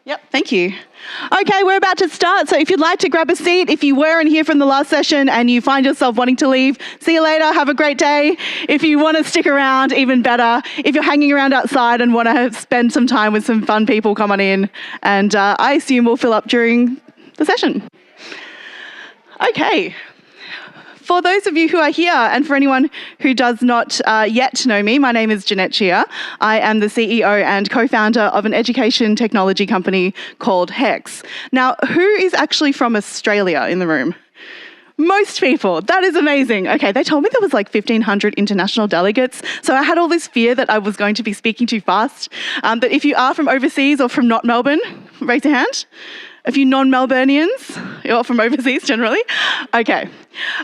Yep, thank you. Okay, we're about to start. So if you'd like to grab a seat, if you weren't here from the last session and you find yourself wanting to leave, see you later, have a great day. If you want to stick around, even better. If you're hanging around outside and want to spend some time with some fun people, come on in. And I assume we'll fill up during the session. Okay. For those of you who are here, and for anyone who does not yet know me, my name is Jeanette Cheah. I am the CEO and co-founder of an education technology company called HEX. Now, who is actually from Australia in the room? Most people. That is amazing. Okay, they told me there was like 1,500 international delegates, so I had all this fear that I was going to be speaking too fast. But if you are from overseas or from not Melbourne, raise your hand. A few non-Melburnians, or from overseas generally. Okay.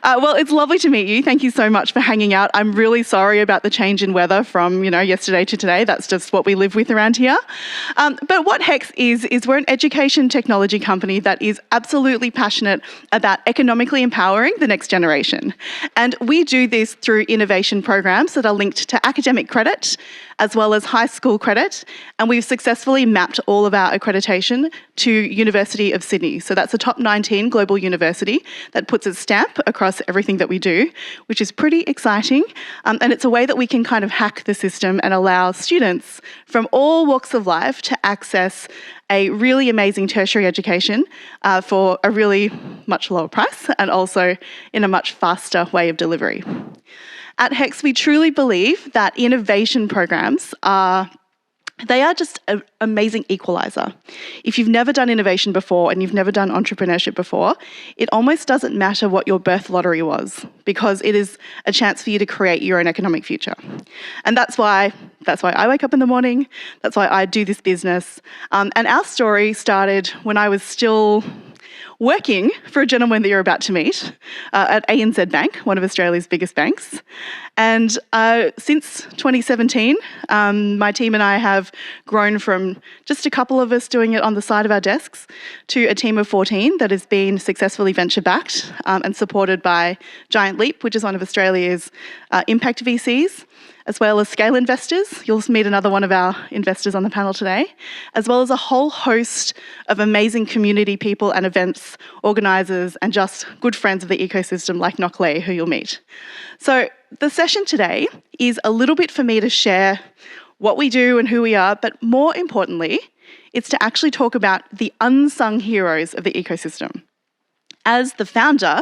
Well, it's lovely to meet you. Thank you so much for hanging out. I'm really sorry about the change in weather from, yesterday to today. That's just what we live with around here. But what HEX is we're an education technology company that is absolutely passionate about economically empowering the next generation. And we do this through innovation programs that are linked to academic credit, as well as high school credit, and we've successfully mapped all of our accreditation to University of Sydney. So that's a top 19 global university that puts its stamp across everything that we do, which is pretty exciting. And it's a way that we can kind of hack the system and allow students from all walks of life to access a really amazing tertiary education for a really much lower price and also in a much faster way of delivery. At HEX, we truly believe that innovation programs are just an amazing equaliser. If you've never done innovation before and you've never done entrepreneurship before, it almost doesn't matter what your birth lottery was, because it is a chance for you to create your own economic future. And that's why I wake up in the morning, that's why I do this business. And our story started when I was still working for a gentleman that you're about to meet at ANZ Bank, one of Australia's biggest banks. And since 2017, my team and I have grown from just a couple of us doing it on the side of our desks to a team of 14 that has been successfully venture-backed and supported by Giant Leap, which is one of Australia's impact VCs, as well as scale investors. You'll meet another one of our investors on the panel today, as well as a whole host of amazing community people and events organisers and just good friends of the ecosystem like Nock Lee, who you'll meet. So the session today is a little bit for me to share what we do and who we are, but more importantly, it's to actually talk about the unsung heroes of the ecosystem. As the founder,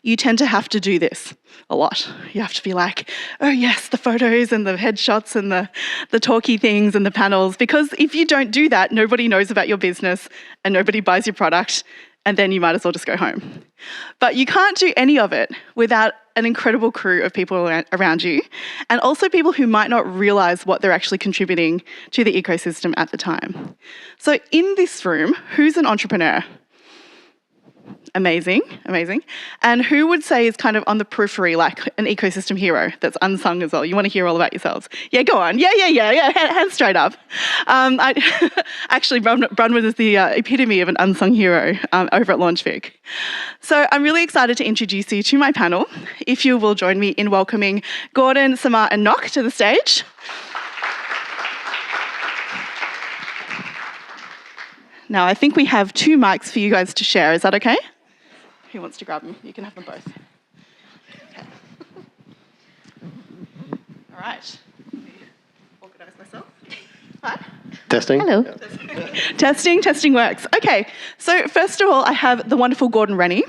you tend to have to do this a lot. You have to be like, oh yes, the photos and the headshots and the talky things and the panels, because if you don't do that, nobody knows about your business and nobody buys your product, and then you might as well just go home. But you can't do any of it without an incredible crew of people around you, and also people who might not realise what they're actually contributing to the ecosystem at the time. So in this room, who's an entrepreneur? Amazing, amazing. And who would say is kind of on the periphery, like an ecosystem hero that's unsung as well? You want to hear all about yourselves? Yeah, go on. Yeah. Hands straight up. Actually, Bronwyn is the epitome of an unsung hero over at LaunchVic. So I'm really excited to introduce you to my panel. If you will join me in welcoming Gordon, Samar and Nock to the stage. Now, I think we have 2 mics for you guys to share. Is that okay? Who wants to grab them? You can have them both. Okay. All right. Organise myself. Hi. Testing. Hello. Testing works. Okay, so first of all, I have the wonderful Gordon Rennie.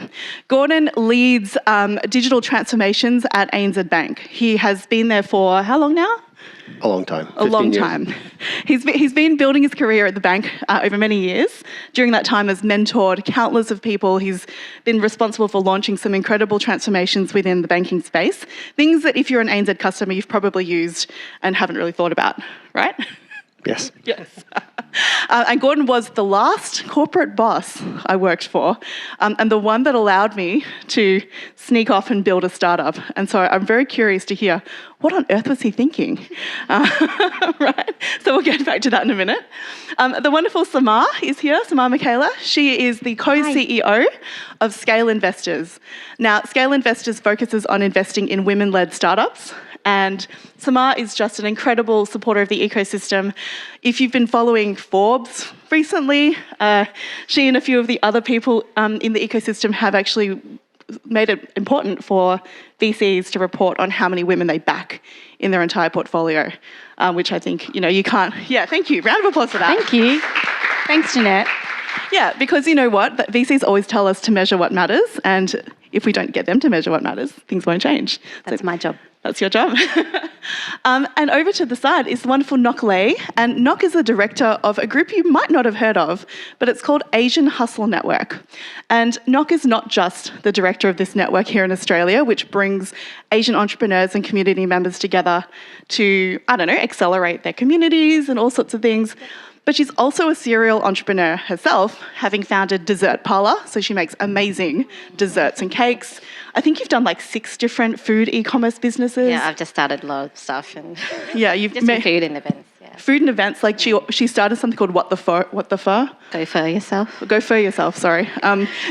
Gordon leads digital transformations at ANZ Bank. He has been there for how long now? A long time. A long time. He's been building his career at the bank over many years. During that time has mentored countless of people. He's been responsible for launching some incredible transformations within the banking space. Things that if you're an ANZ customer, you've probably used and haven't really thought about, right? Yes. Yes. And Gordon was the last corporate boss I worked for, and the one that allowed me to sneak off and build a startup. And so I'm very curious to hear, what on earth was he thinking? Right? So we'll get back to that in a minute. The wonderful Samar is here, Samar Michaela. She is the co-CEO of Scale Investors. Now, Scale Investors focuses on investing in women-led startups, And Samar is just an incredible supporter of the ecosystem. If you've been following Forbes recently, she and a few of the other people in the ecosystem have actually made it important for VCs to report on how many women they back in their entire portfolio, which I think, you can't... Yeah, thank you. Round of applause for that. Thank you. Thanks, Jeanette. Yeah, because you know what? That VCs always tell us to measure what matters, and if we don't get them to measure what matters, things won't change. That's my job. That's your job. And over to the side is the wonderful Nok Lei, and Nok is the director of a group you might not have heard of, but it's called Asian Hustle Network. And Nok is not just the director of this network here in Australia, which brings Asian entrepreneurs and community members together to, accelerate their communities and all sorts of things. But she's also a serial entrepreneur herself, having founded Dessert Parlour. So she makes amazing desserts and cakes. I think you've done like 6 different food e-commerce businesses. Yeah, I've just started a lot of stuff and you've just for food and events. Yeah. Food and events, like she started something called What the Pho. Go for yourself. Go for yourself, sorry.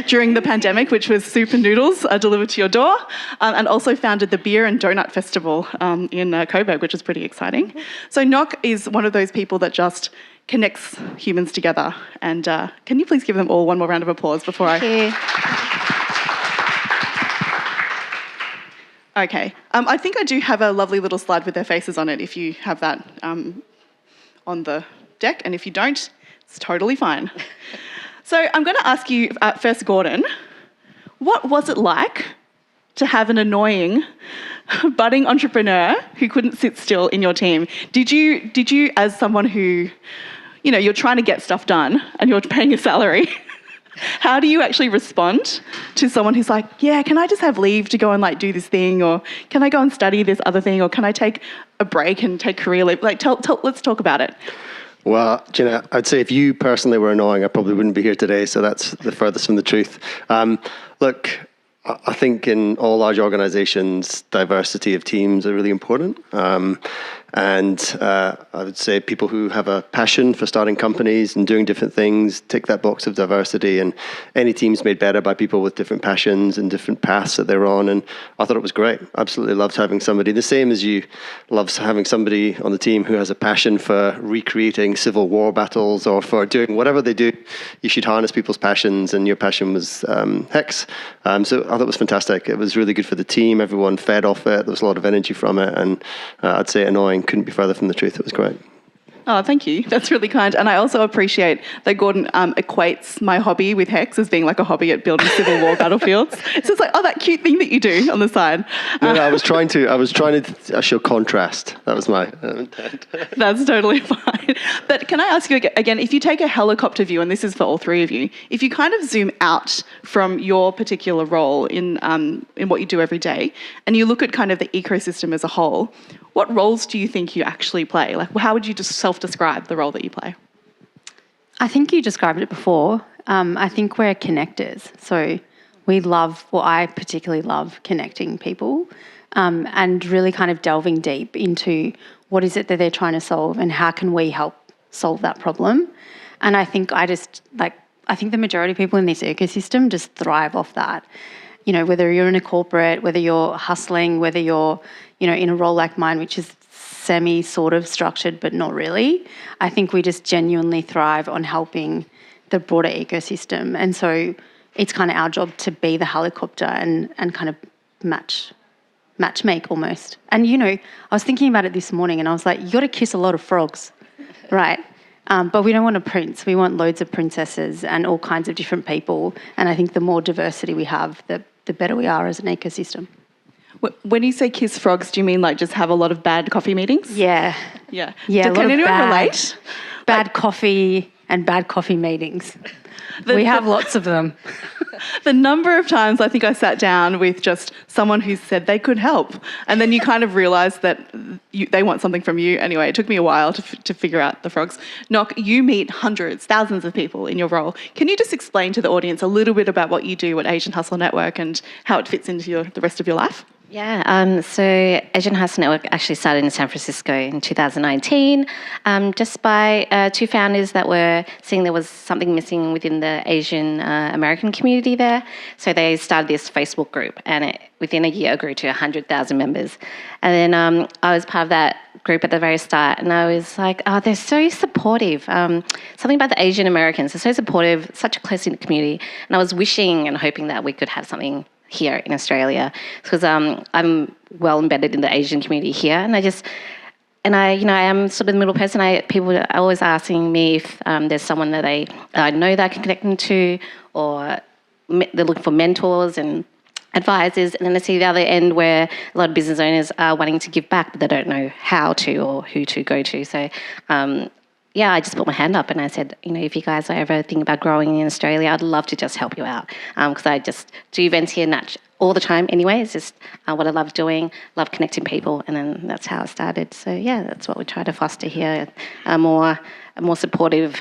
During the pandemic, which was soup and noodles delivered to your door, and also founded the Beer and Donut Festival in Coburg, which is pretty exciting. So Nok is one of those people that just connects humans together. And can you please give them all one more round of applause before Okay. I think I do have a lovely little slide with their faces on it if you have that on the deck. And if you don't, it's totally fine. So I'm going to ask you first, Gordon, what was it like to have an annoying budding entrepreneur who couldn't sit still in your team? Did you as someone who, you're trying to get stuff done and you're paying a salary, how do you actually respond to someone who's like, yeah, can I just have leave to go and do this thing, or can I go and study this other thing, or can I take a break and take career leave? Let's talk about it. Well, Jeanette, I'd say if you personally were annoying, I probably wouldn't be here today, so that's the furthest from the truth. Look, I think in all large organizations, diversity of teams are really important. And I would say people who have a passion for starting companies and doing different things tick that box of diversity. And any team's made better by people with different passions and different paths that they're on. And I thought it was great. Absolutely loved having somebody, the same as you love having somebody on the team who has a passion for recreating civil war battles or for doing whatever they do. You should harness people's passions, and your passion was HEX. So I thought it was fantastic. It was really good for the team. Everyone fed off it. There was a lot of energy from it. And I'd say annoying couldn't be further from the truth. It was great. Oh, thank you. That's really kind. And I also appreciate that Gordon equates my hobby with HEX as being like a hobby at building Civil War battlefields. So it's like, that cute thing that you do on the side. No, I was trying to show contrast. That was my intent. That's totally fine. But can I ask you again, if you take a helicopter view, and this is for all three of you, if you kind of zoom out from your particular role in what you do every day, and you look at kind of the ecosystem as a whole, what roles do you think you actually play? How would you just self-describe the role that you play? I think you described it before. I think we're connectors. So I particularly love connecting people and really kind of delving deep into what is it that they're trying to solve and how can we help solve that problem. And I think I think the majority of people in this ecosystem just thrive off that. Whether you're in a corporate, whether you're hustling, whether you're, in a role like mine, which is sort of structured, but not really. I think we just genuinely thrive on helping the broader ecosystem. And so it's kind of our job to be the helicopter and kind of matchmake almost. And, I was thinking about it this morning and I was like, you got to kiss a lot of frogs, right? But we don't want a prince. We want loads of princesses and all kinds of different people. And I think the more diversity we have, the better we are as an ecosystem. When you say kiss frogs, do you mean just have a lot of bad coffee meetings? Yeah. Yeah. Yeah. Can anyone relate? Bad coffee and bad coffee meetings. We have lots of them. The number of times I think I sat down with just someone who said they could help, and then you kind of realise that they want something from you. Anyway, it took me a while to figure out the frogs. Nok, you meet hundreds, thousands of people in your role. Can you just explain to the audience a little bit about what you do at Asian Hustle Network and how it fits into the rest of your life? So Asian Hustle Network actually started in San Francisco in 2019, just by two founders that were seeing there was something missing within the Asian American community there. So they started this Facebook group, and within a year grew to 100,000 members. And then I was part of that group at the very start, and I was like, oh, they're so supportive. Something about the Asian Americans, they're so supportive, such a close-knit community. And I was wishing and hoping that we could have something here in Australia, because I'm well embedded in the Asian community here, and I am sort of the middle person. People are always asking me if there's someone that I know that I can connect them to, or they're looking for mentors and advisors, and then I see the other end where a lot of business owners are wanting to give back, but they don't know how to or who to go to. So I just put my hand up and I said, if you guys are ever thinking about growing in Australia, I'd love to just help you out, because I just do events here all the time anyway. It's just what I love doing, love connecting people, and then that's how it started. So that's what we try to foster here, a more supportive,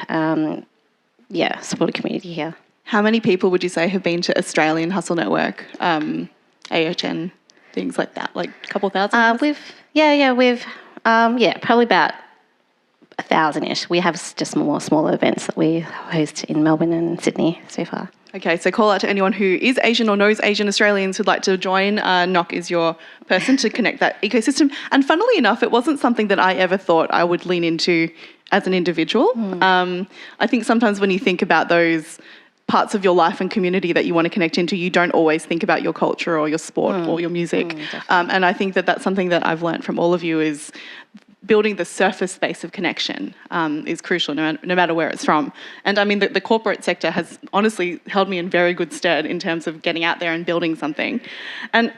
supportive community here. How many people would you say have been to Australian Hustle Network, AHN, things like that, like a couple thousand? We've probably about 1,000-ish. We have just smaller events that we host in Melbourne and Sydney so far. Okay, so call out to anyone who is Asian or knows Asian Australians who'd like to join. Knock is your person to connect that ecosystem. And funnily enough, it wasn't something that I ever thought I would lean into as an individual. I think sometimes when you think about those parts of your life and community that you want to connect into, you don't always think about your culture or your sport or your music. And I think that that's something that I've learned from all of you is building the surface space of connection is crucial, no matter where it's from. And I mean, the corporate sector has honestly held me in very good stead in terms of getting out there and building something. And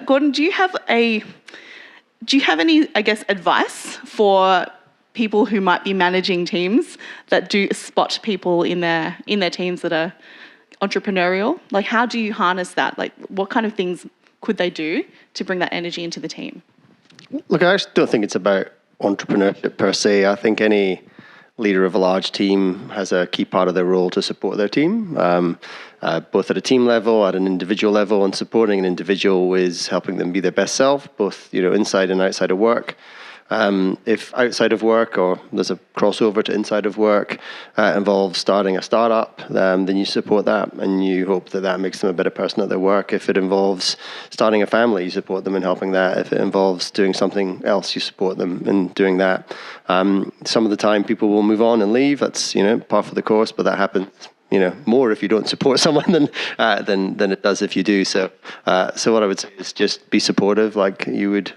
Gordon, do you have any, I guess, advice for people who might be managing teams that do spot people in their teams that are entrepreneurial? Like, how do you harness that? Like, what kind of things could they do to bring that energy into the team? Look, I actually don't think it's about entrepreneurship per se. I think any leader of a large team has a key part of their role to support their team, both at a team level, at an individual level, and supporting an individual is helping them be their best self, both inside and outside of work. If outside of work, or there's a crossover to inside of work, involves starting a startup, then you support that and you hope that makes them a better person at their work. If it involves starting a family, you support them in helping that. If it involves doing something else, you support them in doing that. Some of the time people will move on and leave. That's, par for the course, but that happens more if you don't support someone than it does if you do. So what I would say is just be supportive, like you would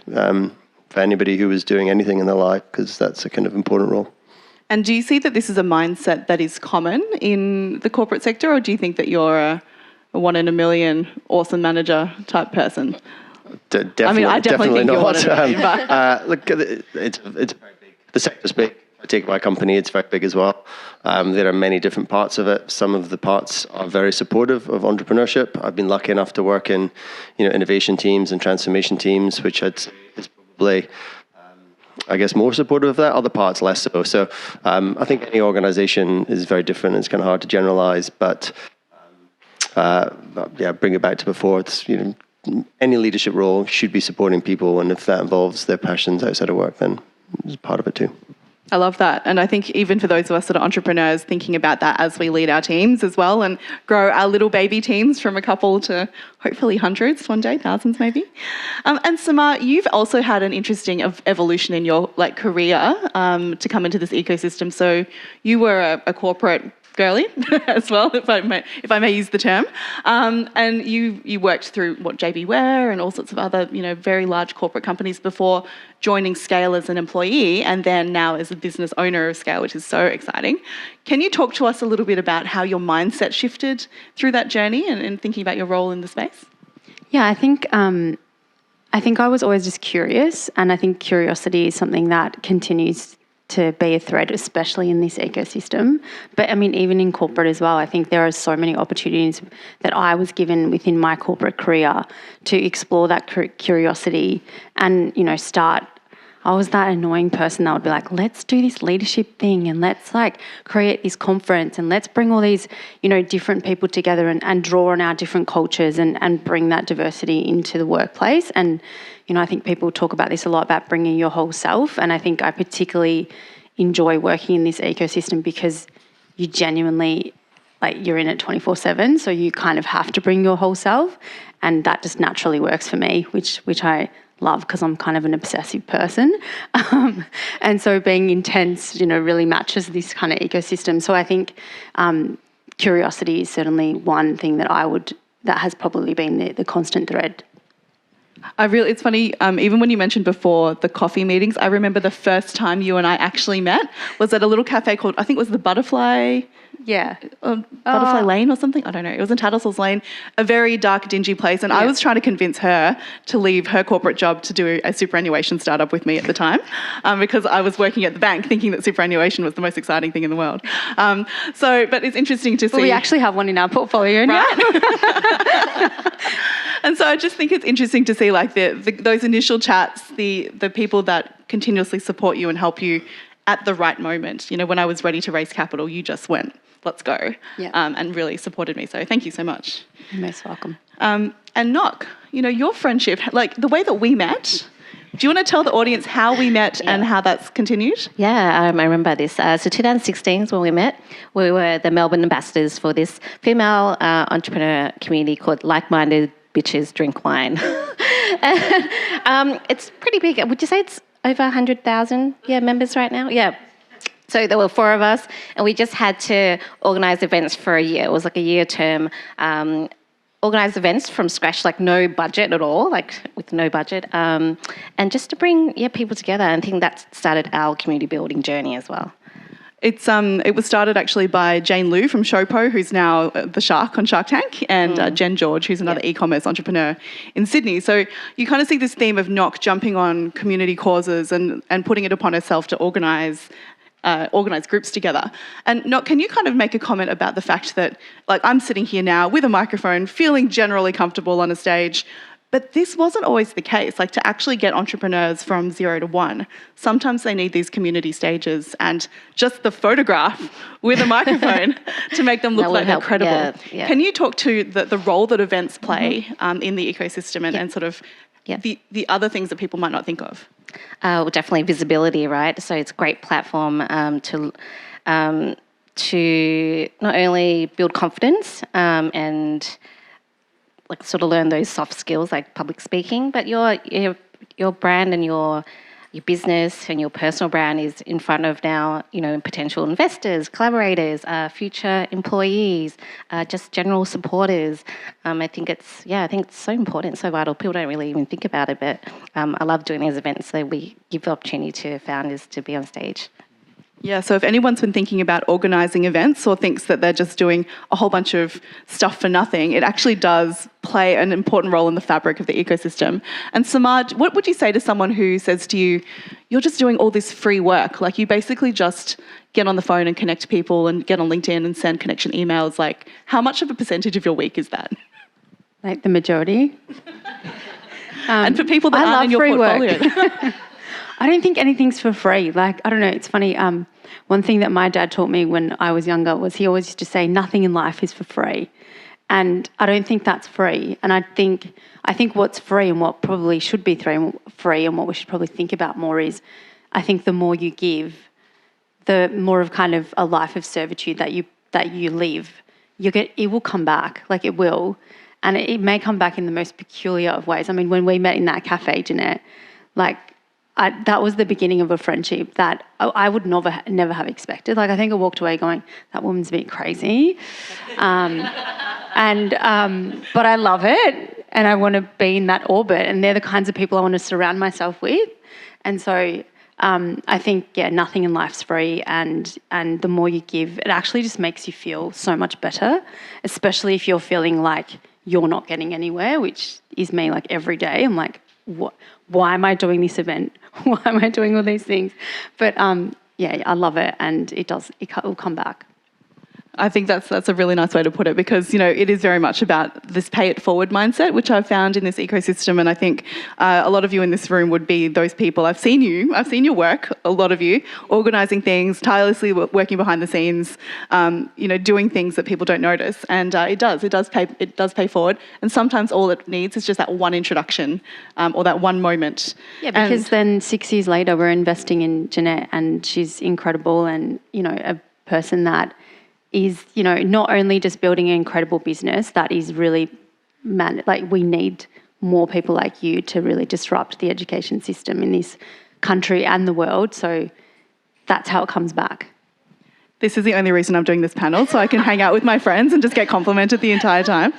for anybody who is doing anything in their life, because that's a kind of important role. And do you see that this is a mindset that is common in the corporate sector, or do you think that you're a one in a million awesome manager type person? Definitely, I definitely think not. You're one in a million, but look, it's very big. The sector's big. I take my company; it's very big as well. There are many different parts of it. Some of the parts are very supportive of entrepreneurship. I've been lucky enough to work in, innovation teams and transformation teams, which I'd say is probably, I guess, more supportive of that. Other parts less so. So I think any organisation is very different. It's kind of hard to generalise, but bring it back to before. It's any leadership role should be supporting people, and if that involves their passions outside of work, then it's part of it too. I love that. And I think even for those of us that are entrepreneurs, thinking about that as we lead our teams as well and grow our little baby teams from a couple to hopefully hundreds one day, thousands maybe. And Samar, you've also had an interesting evolution in your career to come into this ecosystem. So you were a corporate girly as well, if I may use the term. And you worked through JB Ware and all sorts of other very large corporate companies before joining Scale as an employee, and then now as a business owner of Scale, which is so exciting. Can you talk to us a little bit about how your mindset shifted through that journey and thinking about your role in the space? Yeah, I think I was always just curious, and I think curiosity is something that continues to be a thread, especially in this ecosystem. But I mean, even in corporate as well, I think there are so many opportunities that I was given within my corporate career to explore that curiosity and, start, I was that annoying person that would be like, let's do this leadership thing and let's like create this conference and let's bring all these, different people together and draw on our different cultures and bring that diversity into the workplace. And, I think people talk about this a lot, about bringing your whole self. And I think I particularly enjoy working in this ecosystem because you genuinely, you're in it 24/7. So you kind of have to bring your whole self. And that just naturally works for me, which I love because I'm kind of an obsessive person. And so being intense, really matches this kind of ecosystem. So I think curiosity is certainly one thing that has probably been the constant thread. It's funny, even when you mentioned before the coffee meetings, I remember the first time you and I actually met was at a little cafe called, I think it was the Butterfly... Yeah. Butterfly Lane or something. I don't know. It was in Tattersall's Lane, a very dark, dingy place. And I was trying to convince her to leave her corporate job to do a superannuation startup with me at the time because I was working at the bank thinking that superannuation was the most exciting thing in the world. But it's interesting to see. Well, we actually have one in our portfolio now. Right? And so I just think it's interesting to see those initial chats, the people that continuously support you and help you at the right moment. When I was ready to raise capital, you just went, let's go, and really supported me. So thank you so much. You're most welcome. And Nock, your friendship, the way that we met, do you want to tell the audience how we met and how that's continued? Yeah, I remember this. So 2016 is when we met. We were the Melbourne ambassadors for this female entrepreneur community called Like-Minded Bitches Drink Wine. It's pretty big. Would you say it's over 100,000 members right now? Yeah. So there were 4 of us, and we just had to organise events for a year. It was like a year term. Organise events from scratch, no budget at all, with no budget, and just to bring people together. And I think that started our community building journey as well. It was started actually by Jane Liu from Showpo, who's now the shark on Shark Tank, and Jen George, who's another e-commerce entrepreneur in Sydney. So you kind of see this theme of Nock jumping on community causes and putting it upon herself to organise groups together. And Nock, can you kind of make a comment about the fact that, I'm sitting here now with a microphone, feeling generally comfortable on a stage, but this wasn't always the case. To actually get entrepreneurs from 0 to 1, sometimes they need these community stages and just the photograph with a microphone to make them look like they're credible. Yeah. Can you talk to the role that events play in the ecosystem and sort of the other things that people might not think of? Well, definitely visibility, right? So it's a great platform to not only build confidence and sort of learn those soft skills like public speaking, but your brand and your business and your personal brand is in front of now, potential investors, collaborators, future employees, just general supporters. I think it's so important, so vital. People don't really even think about it, but I love doing these events so we give the opportunity to founders to be on stage. Yeah, so if anyone's been thinking about organising events or thinks that they're just doing a whole bunch of stuff for nothing, it actually does play an important role in the fabric of the ecosystem. And Samaj, what would you say to someone who says to you, you're just doing all this free work, you basically just get on the phone and connect people and get on LinkedIn and send connection emails, how much of a percentage of your week is that? The majority. And for people that aren't in your portfolio. I don't think anything's for free. I don't know, it's funny. One thing that my dad taught me when I was younger was he always used to say, nothing in life is for free. And I don't think that's free. And I think what's free and what probably should be free and what we should probably think about more is, I think the more you give, the more of kind of a life of servitude that you live, it will come back. It will. And it may come back in the most peculiar of ways. I mean, when we met in that cafe, Jeanette, that was the beginning of a friendship that I would never have expected. I think I walked away going, that woman's a bit crazy. But I love it and I want to be in that orbit, and they're the kinds of people I want to surround myself with. And so I think, nothing in life's free, and the more you give, it actually just makes you feel so much better, especially if you're feeling like you're not getting anywhere, which is me every day. I'm like, what? Why am I doing this event? Why am I doing all these things? But I love it, and it will come back. I think that's a really nice way to put it, because, it is very much about this pay it forward mindset, which I've found in this ecosystem. And I think a lot of you in this room would be those people. I've seen your work, a lot of you, organising things, tirelessly working behind the scenes, doing things that people don't notice. And it does pay forward. And sometimes all it needs is just that one introduction or that one moment. Yeah, because then 6 years later we're investing in Jeanette, and she's incredible, and, a person that is, not only just building an incredible business that is really, we need more people like you to really disrupt the education system in this country and the world. So that's how it comes back. This is the only reason I'm doing this panel, so I can hang out with my friends and just get complimented the entire time.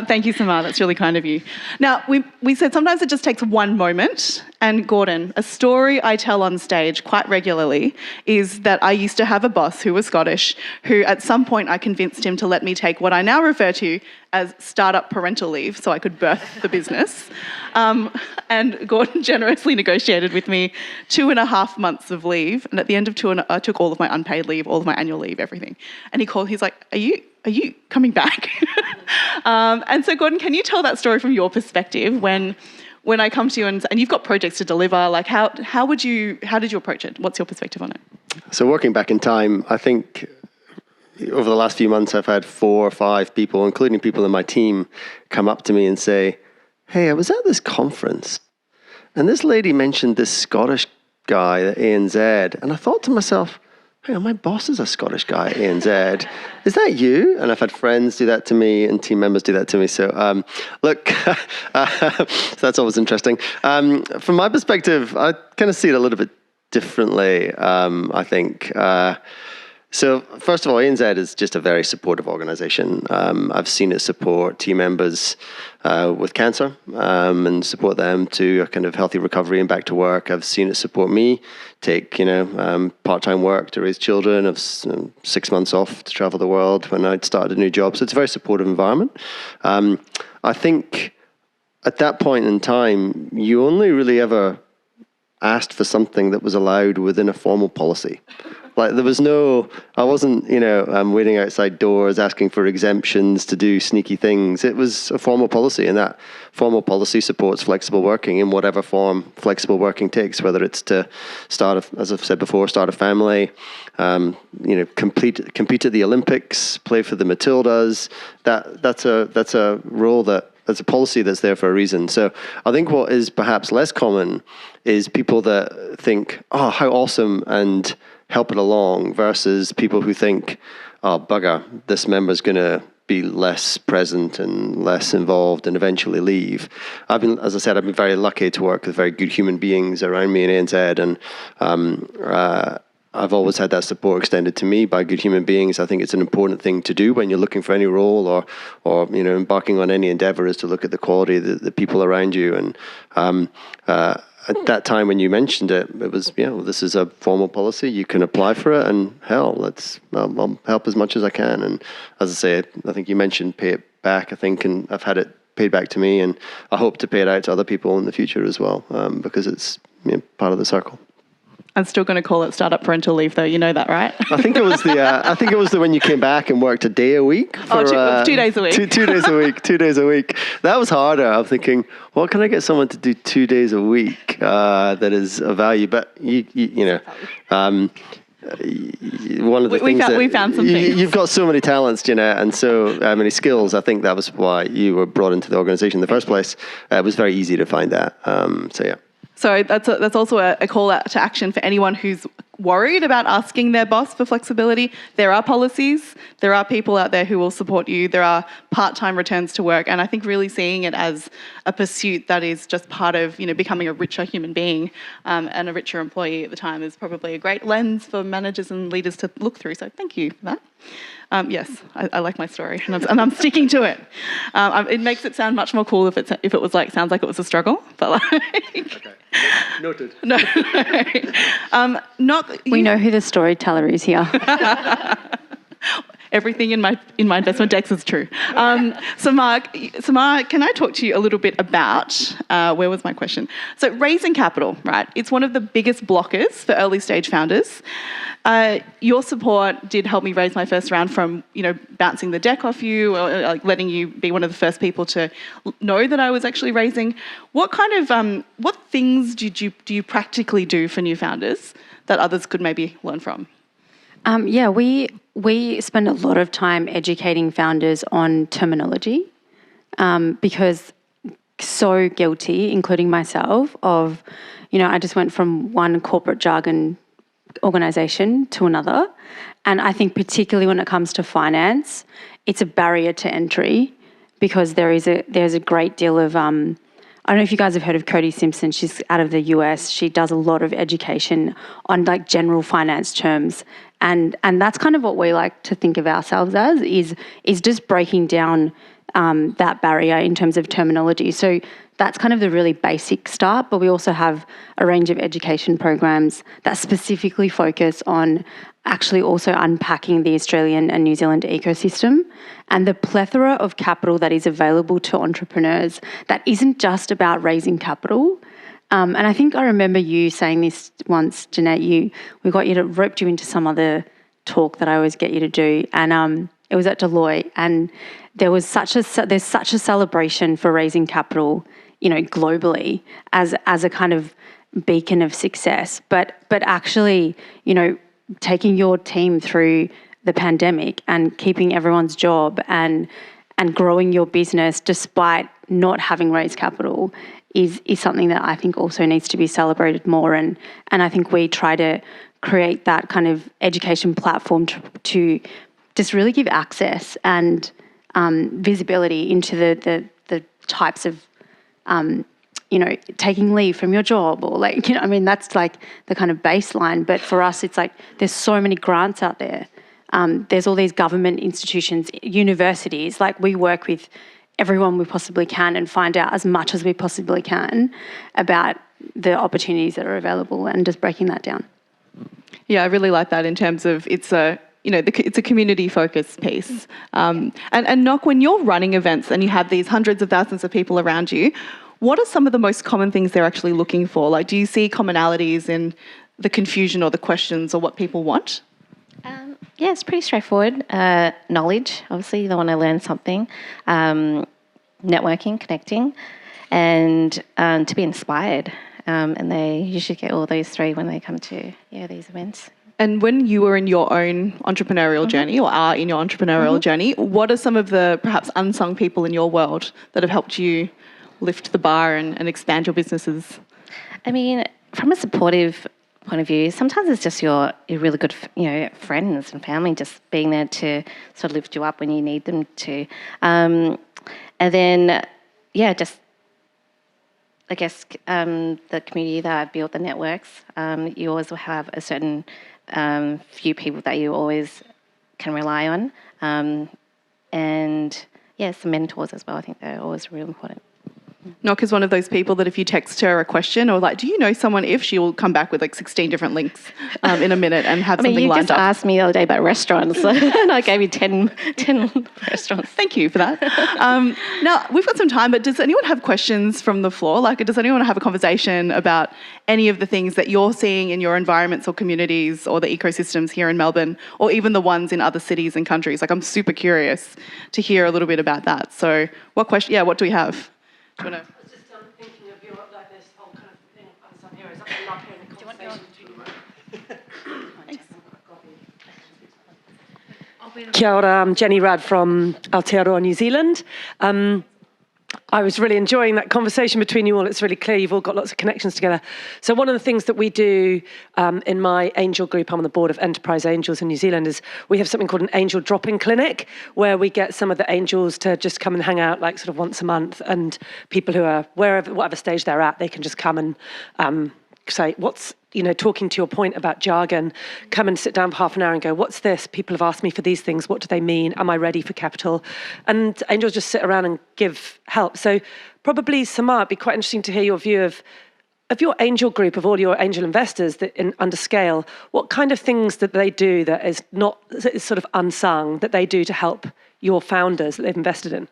Thank you, Samar. That's really kind of you. Now, we said sometimes it just takes one moment. And Gordon, a story I tell on stage quite regularly is that I used to have a boss who was Scottish, who at some point I convinced him to let me take what I now refer to as startup parental leave so I could birth the business. And Gordon generously negotiated with me 2.5 months of leave. And at the end of I took all of my unpaid leave, all of my annual leave, everything. And he's like, are you coming back? And so Gordon, can you tell that story from your perspective when I come to you and you've got projects to deliver? Like how did you approach it? What's your perspective on it? So working back in time, I think over the last few months, I've had 4 or 5 people, including people in my team, come up to me and say, hey, I was at this conference and this lady mentioned this Scottish guy at ANZ. And I thought to myself, hang on, my boss is a Scottish guy at ANZ. Is that you? And I've had friends do that to me and team members do that to me. So look, so that's always interesting. From my perspective, I kind of see it a little bit differently, I think. So first of all, ANZ is just a very supportive organisation. I've seen it support team members with cancer and support them to a kind of healthy recovery and back to work. I've seen it support me take part-time work to raise children. Of 6 months off to travel the world when I'd started a new job. So it's a very supportive environment. I think at that point in time, you only really ever asked for something that was allowed within a formal policy. Like I wasn't, waiting outside doors asking for exemptions to do sneaky things. It was a formal policy, and that formal policy supports flexible working in whatever form flexible working takes, whether it's to as I've said before, start a family, compete at the Olympics, play for the Matildas. That's a role that's a policy that's there for a reason. So I think what is perhaps less common is people that think, oh, how awesome, and help it along, versus people who think, oh, bugger, this member's going to be less present and less involved and eventually leave. As I said, I've been very lucky to work with very good human beings around me in ANZ, and I've always had that support extended to me by good human beings. I think it's an important thing to do when you're looking for any role or embarking on any endeavor, is to look at the quality of the people around you. And at that time when you mentioned it, it was, this is a formal policy. You can apply for it, and hell, I'll help as much as I can. And as I say, I think you mentioned pay it back, I think, and I've had it paid back to me, and I hope to pay it out to other people in the future as well, because it's part of the circle. I'm still going to call it startup parental leave, though. You know that, right? I think it was the when you came back and worked a day a week. For, 2 days a week. 2 days a week. 2 days a week. That was harder. I'm thinking, what can I get someone to do 2 days a week that is of value? But one of the things we found some things. You've got so many talents, Jeanette, and so many skills. I think that was why you were brought into the organisation in the first place. It was very easy to find that. So yeah. So that's also a call out to action for anyone who's worried about asking their boss for flexibility. There are policies, there are people out there who will support you, there are part-time returns to work, and I think really seeing it as a pursuit that is just part of becoming a richer human being and a richer employee at the time is probably a great lens for managers and leaders to look through. So thank you for that. Yes, I like my story, and I'm sticking to it. It makes it sound much more cool if it was sounds like it was a struggle, but Okay. Noted. No. We know who the storyteller is here. Everything in my investment decks is true. Samar, can I talk to you a little bit about, where was my question? So raising capital, right? It's one of the biggest blockers for early stage founders. Your support did help me raise my first round from, bouncing the deck off you, or like letting you be one of the first people to know that I was actually raising. What kind of, what things do you practically do for new founders that others could maybe learn from? We spend a lot of time educating founders on terminology, because so guilty, including myself, of, I just went from one corporate jargon organisation to another. And I think particularly when it comes to finance, it's a barrier to entry because there's a great deal of, I don't know if you guys have heard of Cody Simpson. She's out of the US. She does a lot of education on like general finance terms. And that's kind of what we like to think of ourselves as, is just breaking down that barrier in terms of terminology. So that's kind of the really basic start, but we also have a range of education programs that specifically focus on actually also unpacking the Australian and New Zealand ecosystem and the plethora of capital that is available to entrepreneurs that isn't just about raising capital. And I think I remember you saying this once, Jeanette, we roped you into some other talk that I always get you to do, and it was at Deloitte, and there's such a celebration for raising capital, globally as a kind of beacon of success. But actually, taking your team through the pandemic and keeping everyone's job and growing your business despite not having raised capital is something that I think also needs to be celebrated more. And I think we try to create that kind of education platform to just really give access and visibility into the types of, taking leave from your job or that's like the kind of baseline. But for us, it's like there's so many grants out there. There's all these government institutions, universities, like we work with everyone we possibly can and find out as much as we possibly can about the opportunities that are available and just breaking that down. Yeah, I really like that in terms of it's a community-focused piece. And Nock, when you're running events and you have these hundreds of thousands of people around you, what are some of the most common things they're actually looking for? Like, do you see commonalities in the confusion or the questions or what people want? Yeah, it's pretty straightforward. Knowledge, obviously, they want to learn something. Networking, connecting, and to be inspired. And they usually get all those three when they come to these events. And when you were in your own entrepreneurial journey or are in your entrepreneurial journey, what are some of the perhaps unsung people in your world that have helped you lift the bar and expand your businesses? I mean, from a supportive point of view, sometimes it's just your really good, friends and family just being there to sort of lift you up when you need them to. And then, just I guess the community that I've built, the networks, you always will have a certain few people that you always can rely on. And some mentors as well. I think they're always really important. Nock is one of those people that if you text her a question or like, do you know someone if, she will come back with like 16 different links in a minute and have something lined up. You just asked me the other day about restaurants and I gave you 10 restaurants. Thank you for that. Now, we've got some time, but does anyone have questions from the floor? Like, does anyone have a conversation about any of the things that you're seeing in your environments or communities or the ecosystems here in Melbourne or even the ones in other cities and countries? Like, I'm super curious to hear a little bit about that. So what do we have? Do you want to? I was just thinking of your, like this whole kind of thing on some areas. I love hearing the conversation between you. Kia ora, I'm Jenny Rudd from Aotearoa, New Zealand. I was really enjoying that conversation between you all. It's really clear you've all got lots of connections together. So one of the things that we do in my angel group, I'm on the board of Enterprise Angels in New Zealand, is we have something called an angel drop-in clinic where we get some of the angels to just come and hang out like sort of once a month, and people who are whatever stage they're at, they can just come and say, talking to your point about jargon, come and sit down for half an hour and go, what's this? People have asked me for these things. What do they mean? Am I ready for capital? And angels just sit around and give help. So probably, Samar, it'd be quite interesting to hear your view of of your angel group, of all your angel investors that under scale, what kind of things that they do that is not is sort of unsung that they do to help your founders that they've invested in?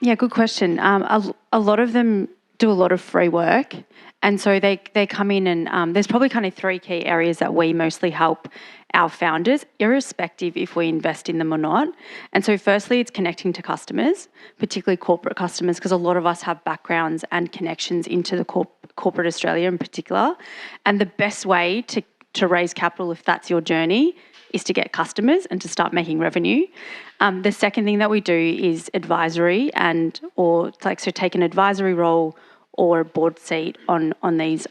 Yeah, good question. A lot of them do a lot of free work. And so they come in and there's probably kind of three key areas that we mostly help our founders, irrespective if we invest in them or not. And so firstly, it's connecting to customers, particularly corporate customers, because a lot of us have backgrounds and connections into the corporate Australia in particular. And the best way to raise capital, if that's your journey, is to get customers and to start making revenue. The second thing that we do is advisory so take an advisory role or a board seat on these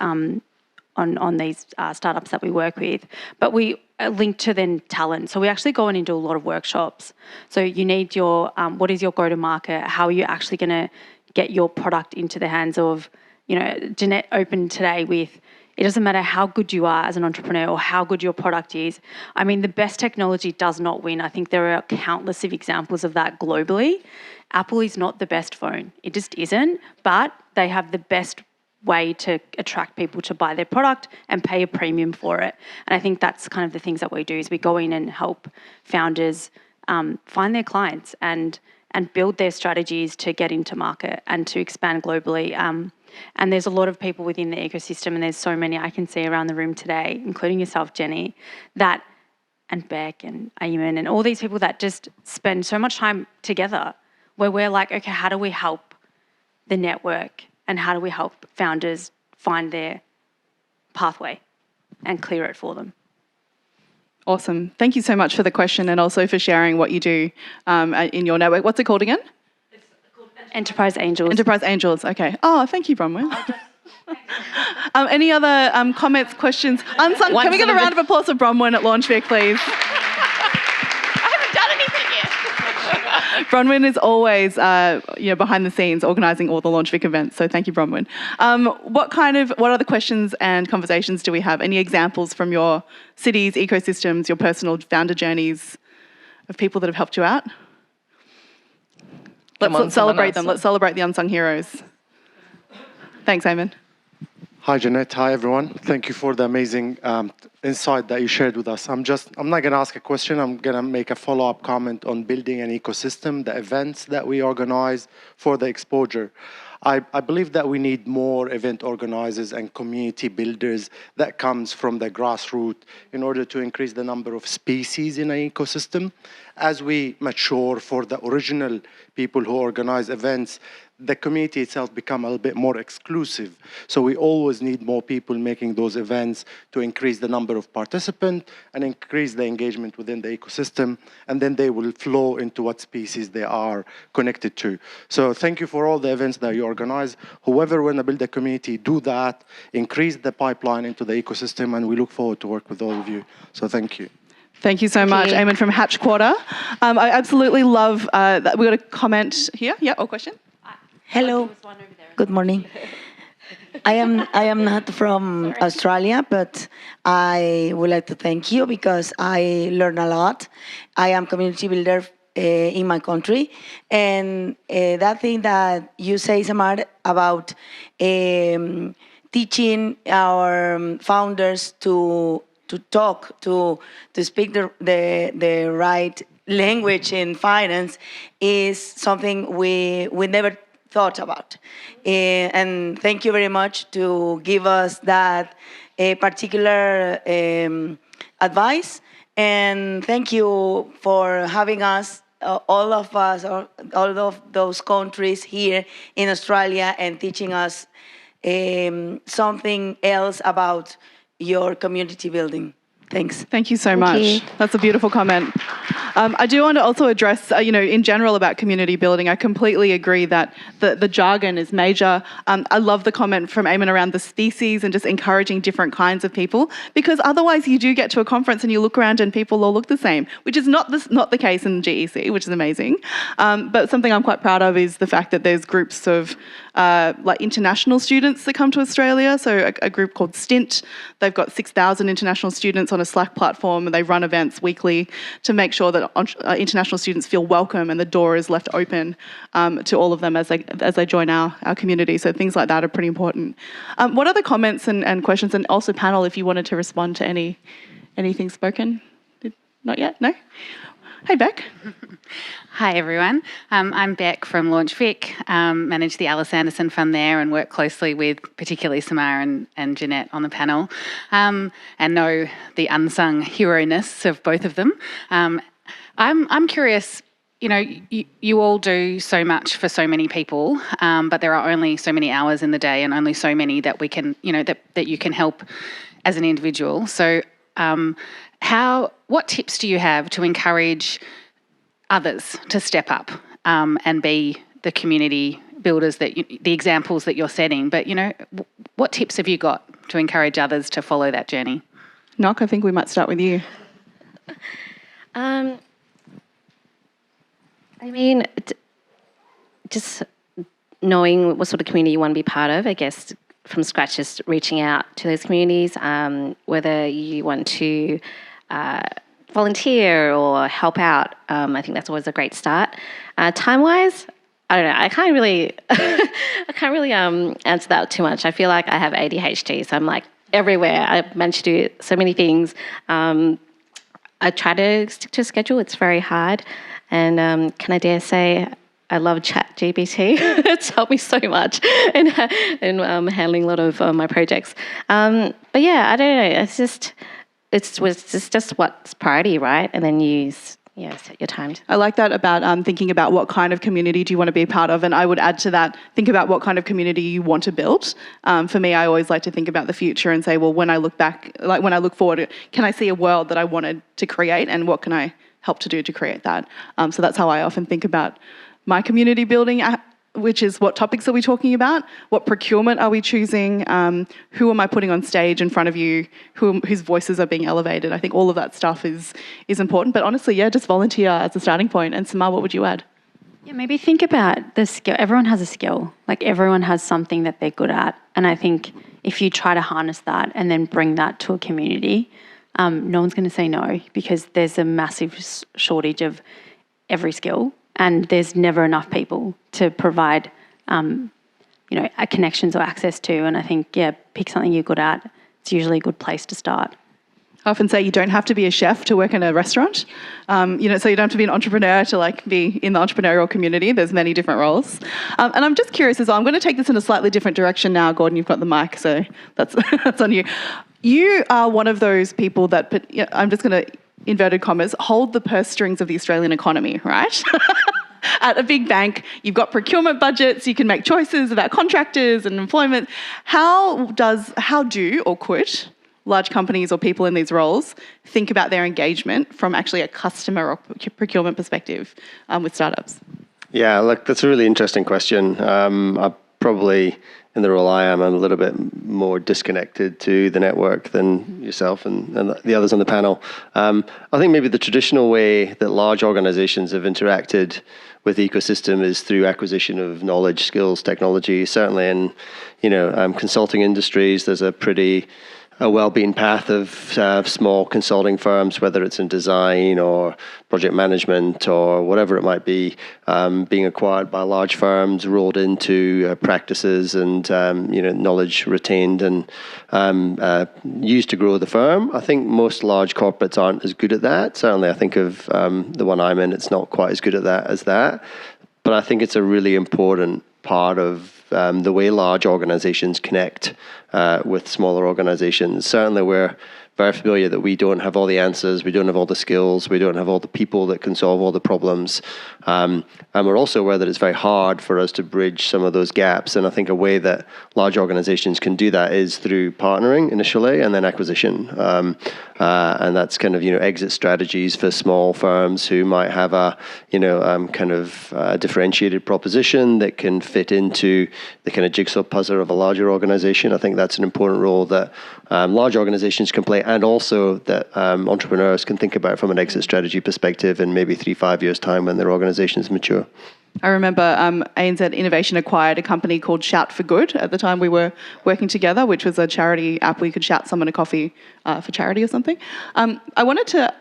startups that we work with. But we link to then talent. So we actually go in and do a lot of workshops. So you need your, what is your go-to-market? How are you actually going to get your product into the hands of, Jeanette opened today with, it doesn't matter how good you are as an entrepreneur or how good your product is. I mean, the best technology does not win. I think there are countless of examples of that globally. Apple is not the best phone. It just isn't, but they have the best way to attract people to buy their product and pay a premium for it. And I think that's kind of the things that we do is we go in and help founders find their clients and build their strategies to get into market and to expand globally. And there's a lot of people within the ecosystem, and there's so many I can see around the room today, including yourself, Jenny, and Beck and Eamon and all these people that just spend so much time together where we're like, okay, how do we help the network and how do we help founders find their pathway and clear it for them? Awesome. Thank you so much for the question and also for sharing what you do in your network. What's it called again? Enterprise Angels. Enterprise Angels, okay. Oh, thank you, Bronwyn. Any other comments, questions? Unsung, can we get a round of applause for Bronwyn at Launchvic, please? I haven't done anything yet. Bronwyn is always behind the scenes organising all the Launchvic events, so thank you, Bronwyn. What other questions and conversations do we have? Any examples from your cities, ecosystems, your personal founder journeys of people that have helped you out? Let's celebrate them. Let's celebrate the unsung heroes. Thanks, Eamon. Hi, Jeanette. Hi, everyone. Thank you for the amazing insight that you shared with us. I'm not going to ask a question. I'm going to make a follow-up comment on building an ecosystem, the events that we organize for the exposure. I believe that we need more event organizers and community builders that comes from the grassroots in order to increase the number of species in an ecosystem. As we mature for the original people who organize events, the community itself become a little bit more exclusive. So we always need more people making those events to increase the number of participants and increase the engagement within the ecosystem, and then they will flow into what species they are connected to. So thank you for all the events that you organize. Whoever want to build a community, do that, increase the pipeline into the ecosystem, and we look forward to work with all of you. So thank you. Thank you so much, Eamon from Hatch Quarter. I absolutely love that. We got a comment here. Yeah, or question? Hello. Good morning. I am not from Australia, but I would like to thank you because I learned a lot. I am community builder in my country, and that thing that you say, Samar, about teaching our founders to talk, to speak the right language in finance is something we never thought about. And thank you very much to give us that particular advice. And thank you for having us, all of those countries here in Australia, and teaching us something else about your community building. Thanks. Thank you so much. That's a beautiful comment. I do want to also address, in general about community building. I completely agree that the jargon is major. I love the comment from Eamon around the species and just encouraging different kinds of people, because otherwise you do get to a conference and you look around and people all look the same, which is not the case in GEC, which is amazing. But something I'm quite proud of is the fact that there's groups of international students that come to Australia. So a group called Stint, they've got 6,000 international students on a Slack platform, and they run events weekly to make sure that that international students feel welcome and the door is left open to all of them as they join our community. So things like that are pretty important. What other comments and questions, and also panel, if you wanted to respond to anything spoken? Not yet? No? Hey, Beck. Hi, everyone. I'm Beck from LaunchVic, manage the Alice Anderson Fund there and work closely with particularly Samara and Jeanette on the panel, and know the unsung hero-ness of both of them. I'm curious, you all do so much for so many people, but there are only so many hours in the day and only so many that we can, that you can help as an individual. So what tips do you have to encourage others to step up and be the community builders, the examples that you're setting? But, what tips have you got to encourage others to follow that journey? Nock, I think we might start with you. Just knowing what sort of community you want to be part of, I guess, from scratch, just reaching out to those communities, whether you want to volunteer or help out. I think that's always a great start. Time-wise, I don't know. I can't really, answer that too much. I feel like I have ADHD, so I'm like everywhere. I manage to do so many things. I try to stick to a schedule. It's very hard, and can I dare say, I love ChatGPT. It's helped me so much in handling a lot of my projects. But yeah, I don't know. It's just what's priority, right? And then set your time. I like that about thinking about what kind of community do you want to be a part of, and I would add to that, think about what kind of community you want to build. For me, I always like to think about the future and say, well, when I look back, when I look forward, can I see a world that I wanted to create, and what can I help to do to create that? So that's how I often think about my community building, which is what topics are we talking about? What procurement are we choosing? Who am I putting on stage in front of you? Whose voices are being elevated? I think all of that stuff is important. But honestly, just volunteer as a starting point. And Samar, what would you add? Yeah, maybe think about the skill. Everyone has a skill. Like everyone has something that they're good at. And I think if you try to harness that and then bring that to a community, no one's going to say no, because there's a massive shortage of every skill. And there's never enough people to provide, connections or access to. And I think, pick something you're good at. It's usually a good place to start. I often say you don't have to be a chef to work in a restaurant. So you don't have to be an entrepreneur to be in the entrepreneurial community. There's many different roles. And I'm just curious as well. I'm going to take this in a slightly different direction now. Gordon, you've got the mic, so that's that's on you. You are one of those people that, I'm just going to, inverted commas, hold the purse strings of the Australian economy, right? At a big bank, you've got procurement budgets, you can make choices about contractors and employment. How do or could large companies or people in these roles think about their engagement from actually a customer or procurement perspective with startups? Yeah, look, that's a really interesting question. I probably, in the role I'm a little bit more disconnected to the network than yourself and the others on the panel. I think maybe the traditional way that large organizations have interacted with the ecosystem is through acquisition of knowledge, skills, technology. Certainly in consulting industries, there's a well-beaten path of small consulting firms, whether it's in design or project management or whatever it might be, being acquired by large firms, rolled into practices and knowledge retained and used to grow the firm. I think most large corporates aren't as good at that. Certainly, I think of the one I'm in, it's not quite as good at that as that. But I think it's a really important part of the way large organizations connect with smaller organizations. Certainly we're very familiar that we don't have all the answers, we don't have all the skills, we don't have all the people that can solve all the problems. And we're also aware that it's very hard for us to bridge some of those gaps. And I think a way that large organizations can do that is through partnering initially and then acquisition. And that's kind of, exit strategies for small firms who might have a, differentiated proposition that can fit into the kind of jigsaw puzzle of a larger organization. I think that's an important role that large organizations can play, and also that entrepreneurs can think about from an exit strategy perspective in maybe 3-5 years' time when their organizations mature. I remember ANZ Innovation acquired a company called Shout for Good at the time we were working together, which was a charity app where you could shout someone a coffee for charity or something. I wanted to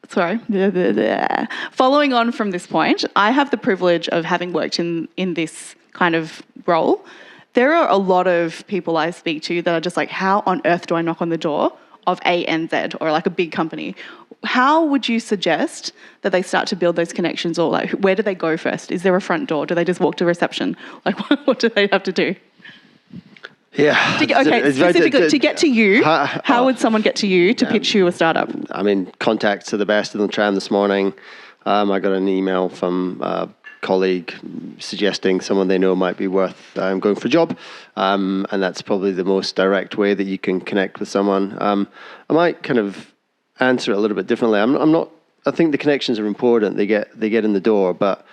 Following on from this point, I have the privilege of having worked in this kind of role. There are a lot of people I speak to that are just like, how on earth do I knock on the door of ANZ or like a big company? How would you suggest that they start to build those connections, or like where do they go first? Is there a front door? Do they just walk to reception? Like what do they have to do? Yeah. Specifically, to get to you, how would someone get to you to pitch you a startup? I mean, contacts are the best in the tram this morning. I got an email from a colleague suggesting someone they know might be worth going for a job. And that's probably the most direct way that you can connect with someone. I might kind of answer it a little bit differently. I think the connections are important. They get in the door, but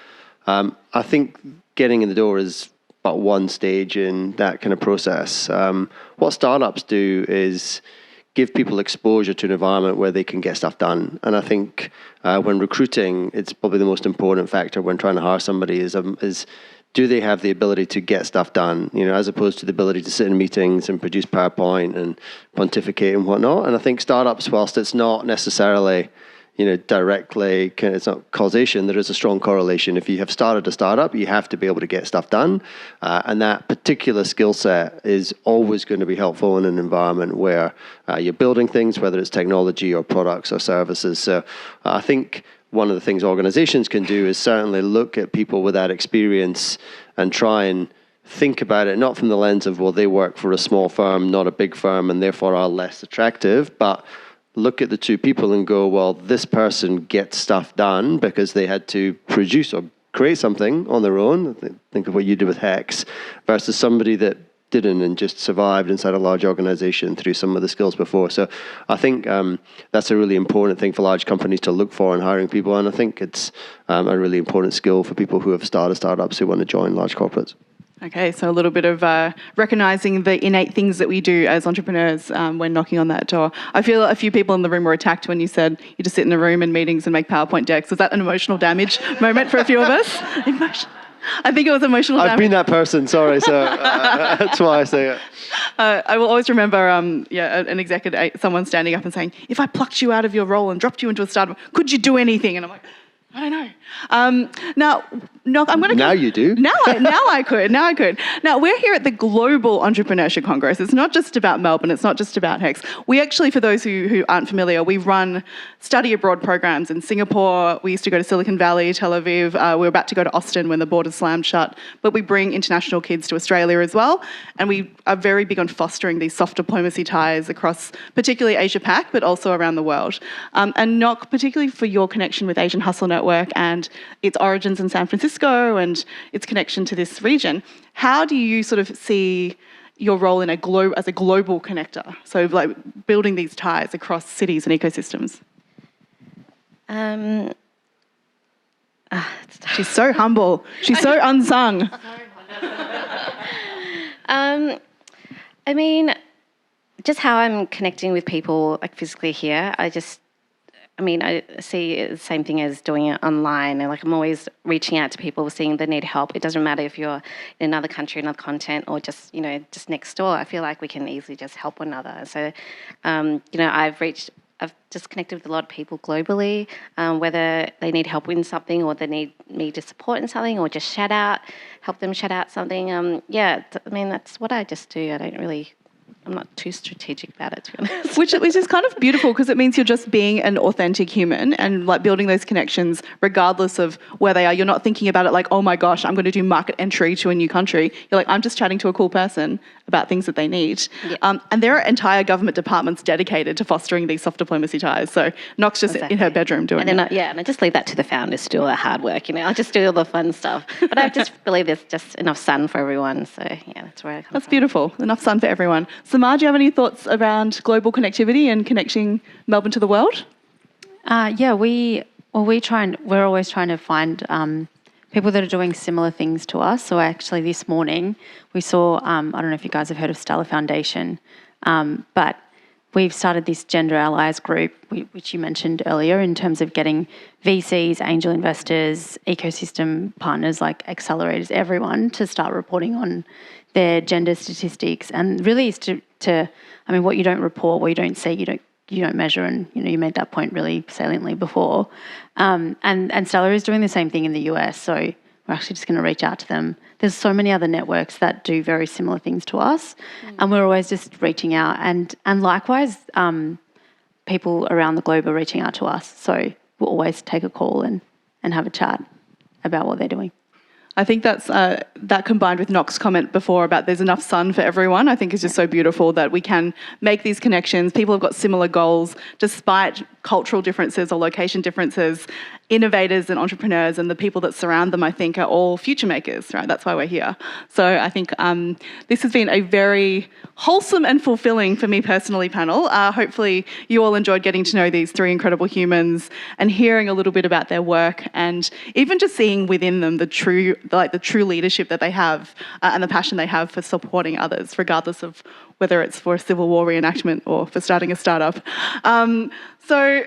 I think getting in the door is but one stage in that kind of process. What startups do is give people exposure to an environment where they can get stuff done. And I think when recruiting, it's probably the most important factor when trying to hire somebody is do they have the ability to get stuff done, as opposed to the ability to sit in meetings and produce PowerPoint and pontificate and whatnot. And I think startups, whilst it's not necessarily directly, it's not causation, there is a strong correlation. If you have started a startup, you have to be able to get stuff done. And that particular skill set is always going to be helpful in an environment where you're building things, whether it's technology or products or services. So I think one of the things organizations can do is certainly look at people with that experience and try and think about it, not from the lens of, well, they work for a small firm, not a big firm, and therefore are less attractive, but look at the two people and go, well, this person gets stuff done because they had to produce or create something on their own. Think of what you did with HEX, versus somebody that didn't and just survived inside a large organization through some of the skills before. So I think that's a really important thing for large companies to look for in hiring people. And I think it's a really important skill for people who have started startups who want to join large corporates. Okay, so a little bit of recognising the innate things that we do as entrepreneurs when knocking on that door. I feel a few people in the room were attacked when you said you just sit in the room in meetings and make PowerPoint decks. Was that an emotional damage moment for a few of us? I think it was emotional damage. I've been that person, sorry, so that's why I say it. I will always remember an executive, someone standing up and saying, if I plucked you out of your role and dropped you into a startup, could you do anything? And I'm like, I don't know. Now, I'm going to. Now you do. Now I could. Now we're here at the Global Entrepreneurship Congress. It's not just about Melbourne. It's not just about HEX. We actually, for those who aren't familiar, we run study abroad programs in Singapore. We used to go to Silicon Valley, Tel Aviv. We're about to go to Austin when the borders slammed shut. But we bring international kids to Australia as well. And we are very big on fostering these soft diplomacy ties across, particularly Asia Pac, but also around the world. And not particularly for your connection with Asian Hustle Network and its origins in San Francisco and its connection to this region. How do you sort of see your role in as a global connector? So like building these ties across cities and ecosystems. She's so humble. She's so unsung. I mean, just how I'm connecting with people like physically here, I see it the same thing as doing it online. And I'm always reaching out to people, seeing they need help. It doesn't matter if you're in another country, another continent, or just next door. I feel like we can easily just help one another. So, I've just connected with a lot of people globally, whether they need help with something or they need me to support in something or just help them shout out something. That's what I just do. I'm not too strategic about it, to be honest. Which is kind of beautiful because it means you're just being an authentic human and like building those connections regardless of where they are. You're not thinking about it like, oh my gosh, I'm going to do market entry to a new country. You're like, I'm just chatting to a cool person about things that they need. Yeah. And there are entire government departments dedicated to fostering these soft diplomacy ties. So Nox just in her bedroom doing it. And I just leave that to the founders to do all the hard work. I just do all the fun stuff. But I just believe there's just enough sun for everyone. So yeah, that's where I come from. That's beautiful. Enough sun for everyone. Samar, do you have any thoughts around global connectivity and connecting Melbourne to the world? We're always trying to find people that are doing similar things to us. So actually this morning we saw, I don't know if you guys have heard of Stellar Foundation, but we've started this Gender Allies group, which you mentioned earlier, in terms of getting VCs, angel investors, ecosystem partners like accelerators, everyone to start reporting on their gender statistics. And really is to what you don't report, what you don't see, you don't measure, and you made that point really saliently before. And Stellar is doing the same thing in the US, so we're actually just going to reach out to them. There's so many other networks that do very similar things to us, and we're always just reaching out. And likewise, people around the globe are reaching out to us, so we'll always take a call and have a chat about what they're doing. I think that's that combined with Nock's comment before about there's enough sun for everyone, I think is just so beautiful that we can make these connections. People have got similar goals despite cultural differences or location differences. Innovators and entrepreneurs and the people that surround them, I think, are all future makers, right? That's why we're here. So I think this has been a very wholesome and fulfilling for me personally panel. Hopefully you all enjoyed getting to know these three incredible humans and hearing a little bit about their work and even just seeing within them the true leadership that they have and the passion they have for supporting others, regardless of whether it's for a civil war reenactment or for starting a startup. So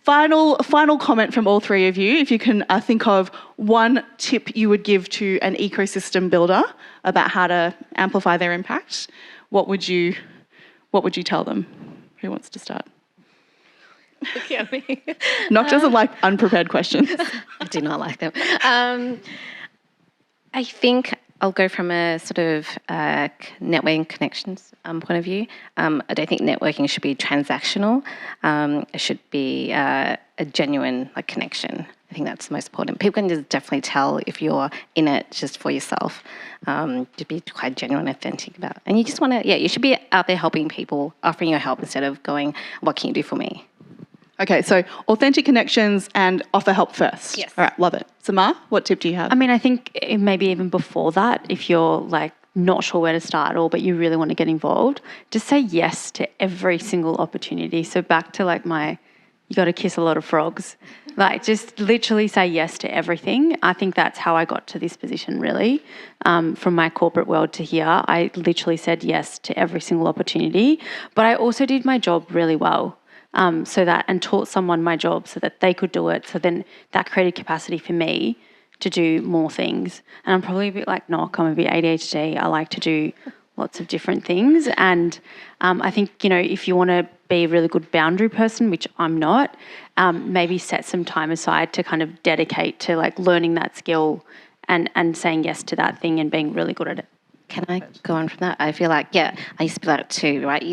final comment from all three of you. If you can think of one tip you would give to an ecosystem builder about how to amplify their impact, what would you tell them? Who wants to start? Look at me. Not just like unprepared questions. I do not like them. I think I'll go from a sort of networking connections point of view. I don't think networking should be transactional. It should be a genuine connection. I think that's the most important. People can just definitely tell if you're in it just for yourself. To be quite genuine, authentic about it. And you just want to, you should be out there helping people, offering your help instead of going, what can you do for me? Okay, so authentic connections and offer help first. Yes. All right, love it. Samar, what tip do you have? I mean, I think maybe even before that, if you're not sure where to start at all, but you really want to get involved, just say yes to every single opportunity. So back to you got to kiss a lot of frogs. Just literally say yes to everything. I think that's how I got to this position, really. From my corporate world to here, I literally said yes to every single opportunity. But I also did my job really well. And taught someone my job so that they could do it. So then that created capacity for me to do more things. And I'm probably a bit like Nock, I'm a bit ADHD. I like to do lots of different things. And I think, if you want to be a really good boundary person, which I'm not, maybe set some time aside to kind of dedicate to learning that skill and saying yes to that thing and being really good at it. Can I go on from that? I feel I used to be like that too, right?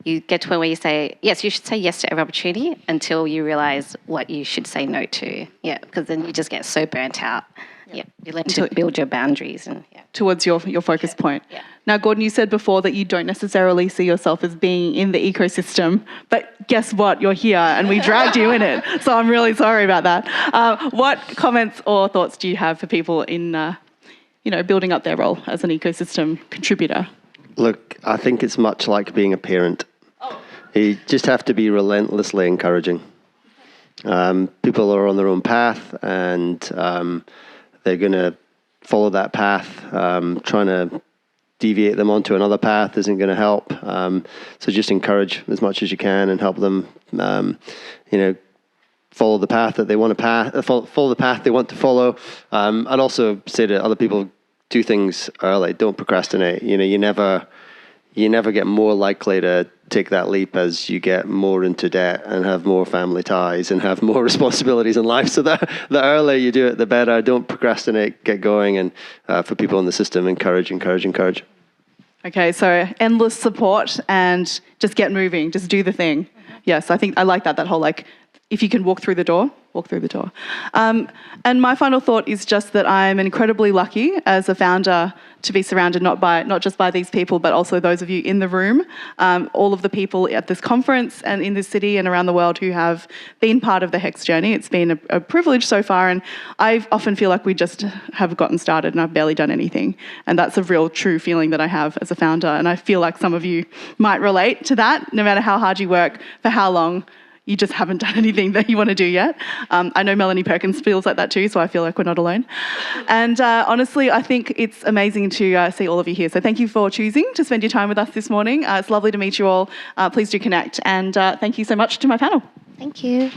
You get to where you say, yes, you should say yes to every opportunity until you realise what you should say no to. Yeah, because then you just get so burnt out. Yeah, you learn to build your boundaries. Towards your focus point. Yeah. Now, Gordon, you said before that you don't necessarily see yourself as being in the ecosystem, but guess what? You're here and we dragged you in it. So I'm really sorry about that. What comments or thoughts do you have for people in building up their role as an ecosystem contributor? Look, I think it's much like being a parent. You just have to be relentlessly encouraging. People are on their own path and they're going to follow that path. Trying to deviate them onto another path isn't going to help. So just encourage as much as you can and help them, follow the path that they want to follow the path they want to follow. I'd also say to other people, do things early. Don't procrastinate. You never get more likely to take that leap as you get more into debt and have more family ties and have more responsibilities in life. So the earlier you do it, the better. Don't procrastinate. Get going. And for people in the system, encourage. Okay, so endless support and just get moving. Just do the thing. Yes, I think I like that whole if you can walk through the door, walk through the door. And my final thought is just that I'm incredibly lucky as a founder to be surrounded not just by these people, but also those of you in the room, all of the people at this conference and in this city and around the world who have been part of the HEX journey. It's been a privilege so far, and I often feel like we just have gotten started and I've barely done anything. And that's a real true feeling that I have as a founder. And I feel like some of you might relate to that, no matter how hard you work, for how long, you just haven't done anything that you want to do yet. I know Melanie Perkins feels like that too, so I feel like we're not alone. And honestly, I think it's amazing to see all of you here. So thank you for choosing to spend your time with us this morning. It's lovely to meet you all. Please do connect. And thank you so much to my panel. Thank you.